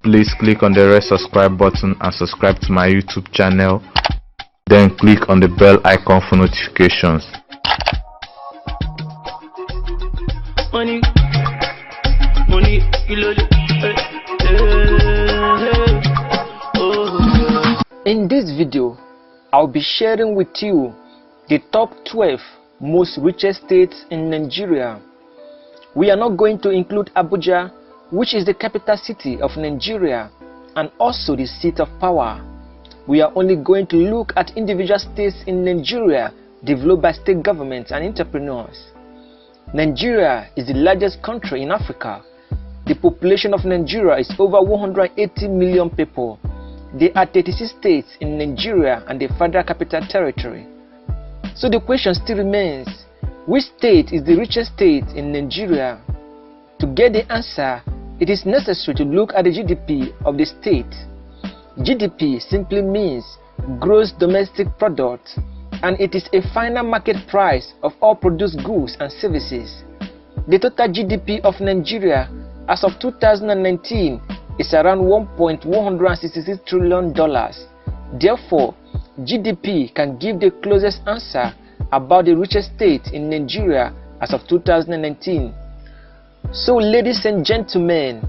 Please click on the red subscribe button and subscribe to my YouTube channel. Then click on the bell icon for notifications. Money, in this video, I'll be sharing with you the top 12 most richest states in Nigeria. We are not going to include Abuja, which is the capital city of Nigeria and also the seat of power. We are only going to look at individual states in Nigeria developed by state governments and entrepreneurs. Nigeria is the largest country in Africa. The population of Nigeria is over 180 million people. There are 36 states in Nigeria and the Federal Capital Territory. So the question still remains, which state is the richest state in Nigeria? To get the answer, it is necessary to look at the GDP of the state. GDP simply means gross domestic product, and it is a final market price of all produced goods and services. The total GDP of Nigeria as of 2019 is around $1.166 trillion. Therefore, GDP can give the closest answer about the richest state in Nigeria as of 2019. So ladies and gentlemen,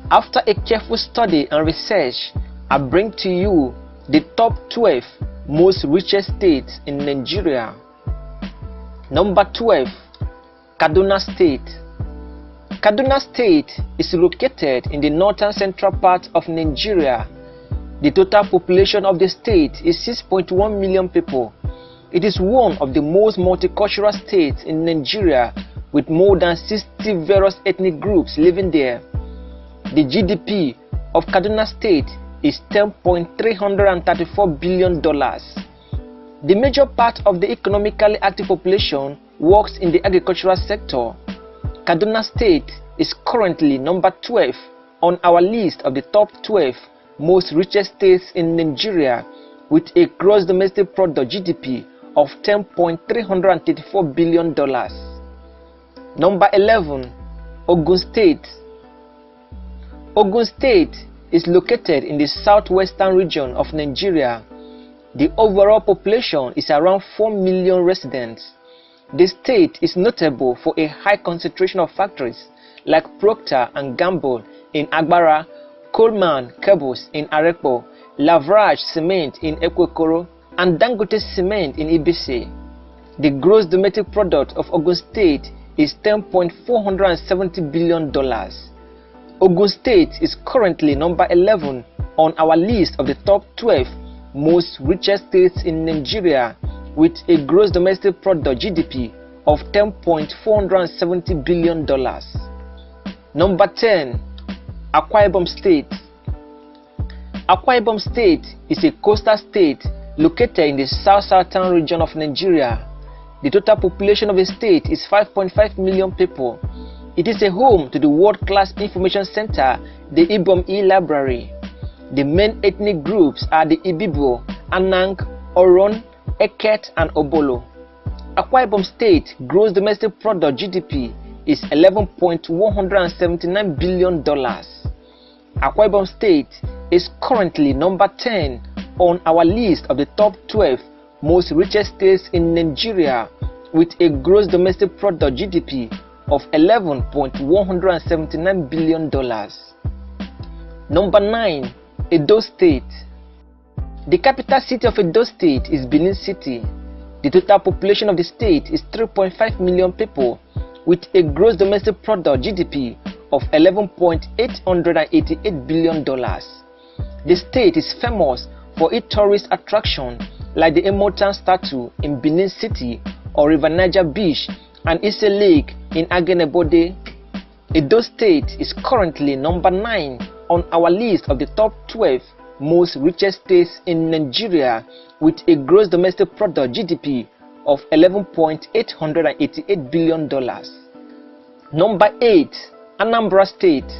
after a careful study and research, I bring to you the top 12 most richest states in Nigeria. Number 12, Kaduna State. Kaduna State is located in the northern central part of Nigeria. The total population of the state is 6.1 million people. It is one of the most multicultural states in Nigeria, with more than 60 various ethnic groups living there. The GDP of Kaduna State is $10.334 billion. The major part of the economically active population works in the agricultural sector. Kaduna State is currently number 12 on our list of the top 12 most richest states in Nigeria, with a gross domestic product GDP of $10.334 billion. Number 11, Ogun State. Ogun State is located in the southwestern region of Nigeria. The overall population is around 4 million residents. The state is notable for a high concentration of factories like Procter & Gamble in Agbara, Coleman Cables in Arepo, Lavrage Cement in Ekwekoro, and Dangote Cement in Ibise. The gross domestic product of Ogun State is $10.470 billion. Ogun State is currently number 11 on our list of the top 12 most richest states in Nigeria, with a gross domestic product GDP of $10.470 billion. Number 10, Akwa Ibom State. Akwa Ibom State is a coastal state located in the southern region of Nigeria. The total population of the state is 5.5 million people. It is a home to the world-class information center, the Ibom E-Library. The main ethnic groups are the Ibibo, Anang, Oron, Eket, and Obolo. Akwa Ibom State gross domestic product GDP is $11.179 billion. Akwa Ibom State is currently number 10 on our list of the top 12 most richest states in Nigeria, with a gross domestic product GDP of $11.179 billion. Number 9, Edo State. The capital city of Edo State is Benin City. The total population of the state is 3.5 million people, with a gross domestic product GDP of $11.888 billion. The state is famous for its tourist attractions like the Imo statue in Benin City or River Niger Beach and Ise Lake in Agenebode. Edo State is currently number 9 on our list of the top 12 most richest states in Nigeria, with a gross domestic product GDP of $11.888 billion. Number 8, Anambra State.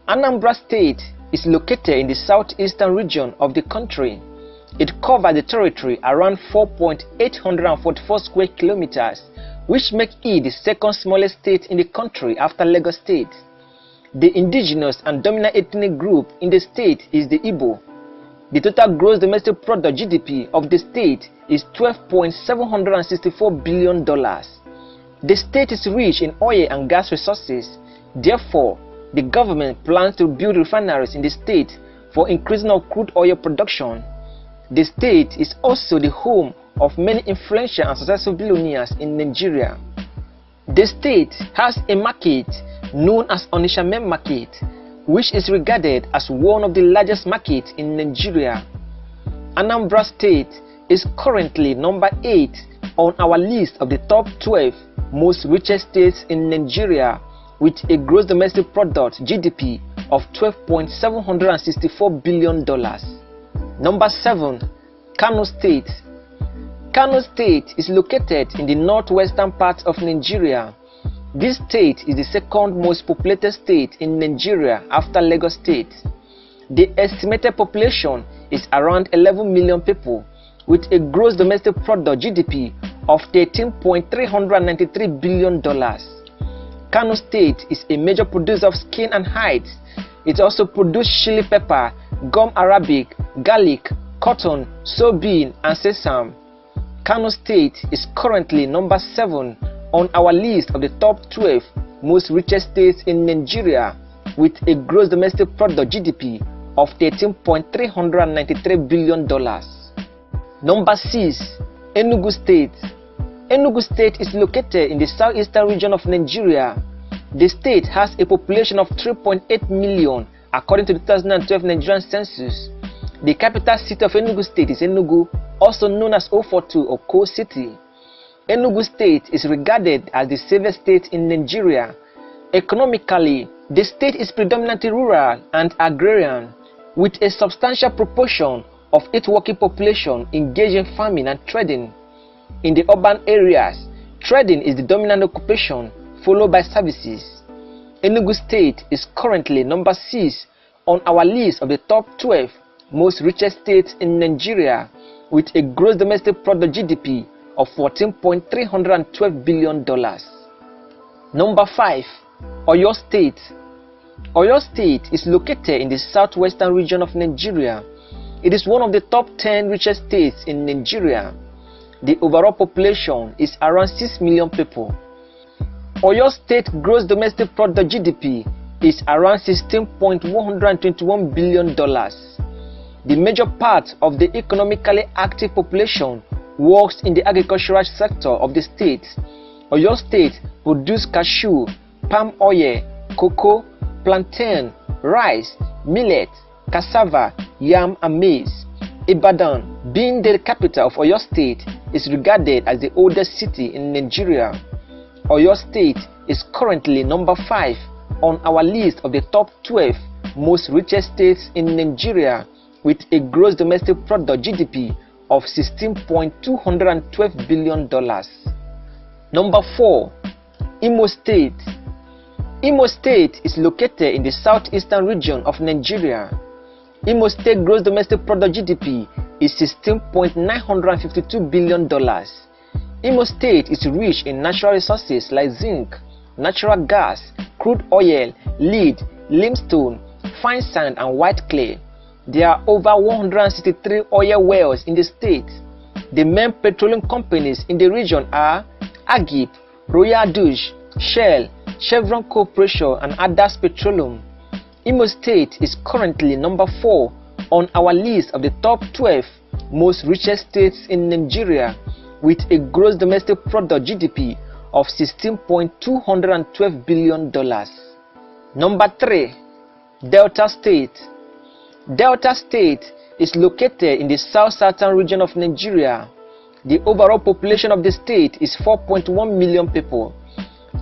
Anambra State is located in the southeastern region of the country. It covers the territory around 4.844 square kilometers, which makes it the second smallest state in the country after Lagos State. The indigenous and dominant ethnic group in the state is the Igbo. The total gross domestic product (GDP) of the state is $12.764 billion. The state is rich in oil and gas resources. Therefore, the government plans to build refineries in the state for increasing of crude oil production. The state is also the home of many influential and successful billionaires in Nigeria. The state has a market known as Onitsha Main Market, which is regarded as one of the largest markets in Nigeria. Anambra State is currently number 8 on our list of the top 12 most richest states in Nigeria, with a gross domestic product (GDP) of $12.764 billion. Number 7. Kano State. Kano State is located in the northwestern part of Nigeria. This state is the second most populated state in Nigeria after Lagos State. The estimated population is around 11 million people, with a gross domestic product (GDP) of $13.393 billion. Kano State is a major producer of skin and hides. It also produces chili pepper, gum arabic, garlic, cotton, soybean, and sesame. Kano State is currently number 7 on our list of the top 12 most richest states in Nigeria, with a gross domestic product (GDP) of $13.393 billion. Number 6. Enugu State. Enugu State is located in the southeastern region of Nigeria. The state has a population of 3.8 million according to the 2012 Nigerian census. The capital city of Enugu State is Enugu, also known as 042 or Coal City. Enugu State is regarded as the safest state in Nigeria. Economically, the state is predominantly rural and agrarian, with a substantial proportion of its working population engaged in farming and trading. In the urban areas, trading is the dominant occupation, followed by services. Enugu State is currently number 6 on our list of the top 12 most richest states in Nigeria, with a gross domestic product (GDP) of $14.312 billion. Number 5. Oyo State. Oyo State is located in the southwestern region of Nigeria. It is one of the top 10 richest states in Nigeria. The overall population is around 6 million people. Oyo State gross domestic product (GDP) is around $16.121 billion. The major part of the economically active population works in the agricultural sector of the state. Oyo State produces cashew, palm oil, cocoa, plantain, rice, millet, cassava, yam, and maize. Ibadan, being the capital of Oyo State, is regarded as the oldest city in Nigeria. Oyo State is currently number 5 on our list of the top 12 most richest states in Nigeria, with a gross domestic product (GDP) of $16.212 billion. Number 4. Imo State. Imo State is located in the southeastern region of Nigeria. Imo State gross domestic product (GDP) is $16.952 billion. Imo State is rich in natural resources like zinc, natural gas, crude oil, lead, limestone, fine sand, and white clay. There are over 163 oil wells in the state. The main petroleum companies in the region are Agip, Royal Dutch, Shell, Chevron Corporation, and Adas Petroleum. Imo State is currently number 4 on our list of the top 12 most richest states in Nigeria, with a gross domestic product (GDP) of $16.212 billion. Number 3. Delta State. Delta State is located in the south-southern region of Nigeria. The overall population of the state is 4.1 million people.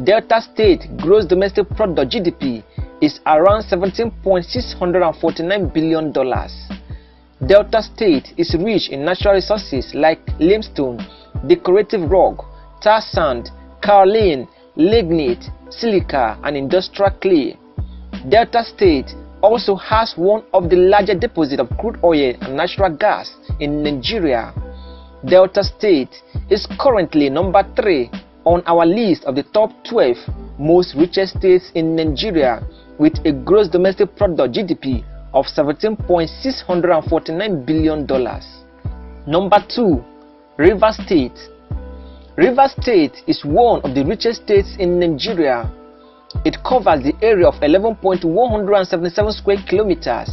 Delta State gross domestic product (GDP) is around $17.649 billion. Delta State is rich in natural resources like limestone, decorative rock, tar sand, kaolin, lignite, silica, and industrial clay. Delta State also has one of the largest deposits of crude oil and natural gas in Nigeria. Delta State is currently number 3 on our list of the top 12 most richest states in Nigeria, with a gross domestic product (GDP) of $17.649 billion. Number 2. Rivers State. Rivers State is one of the richest states in Nigeria. It covers the area of 11.177 square kilometers.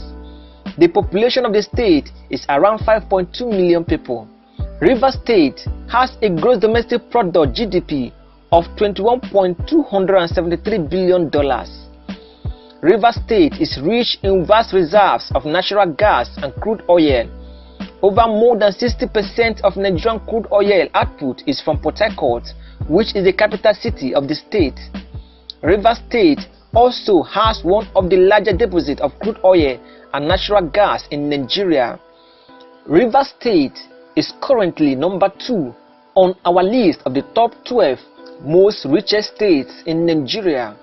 The population of the state is around 5.2 million people. Rivers State has a gross domestic product (GDP) of $21.273 billion. Rivers State is rich in vast reserves of natural gas and crude oil. Over more than 60% of Nigerian crude oil output is from Port Harcourt, which is the capital city of the state. Rivers State also has one of the largest deposits of crude oil and natural gas in Nigeria. Rivers State is currently number 2 on our list of the top 12 most richest states in Nigeria,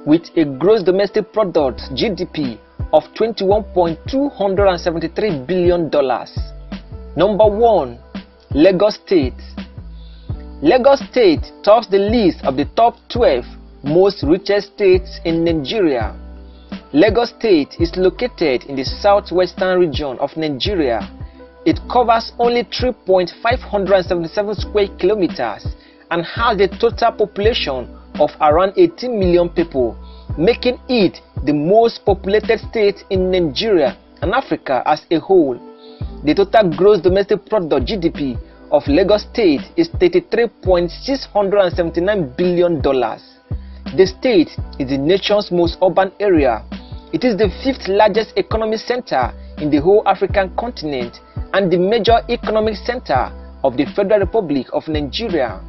with a gross domestic product (GDP) of $21.273 billion. Number 1. Lagos State. Lagos State tops the list of the top 12 most richest states in Nigeria. Lagos State is located in the southwestern region of Nigeria. It covers only 3.577 square kilometers and has a total population of around 18 million people, making it the most populated state in Nigeria and Africa as a whole. The total gross domestic product (GDP) of Lagos State is $33.679 billion. The state is the nation's most urban area. It is the 5th largest economic center in the whole African continent and the major economic center of the Federal Republic of Nigeria.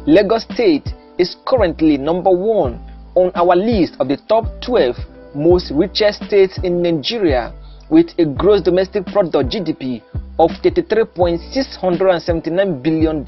Lagos State is currently number 1 on our list of the top 12 most richest states in Nigeria, with a gross domestic product (GDP) of $33.679 billion.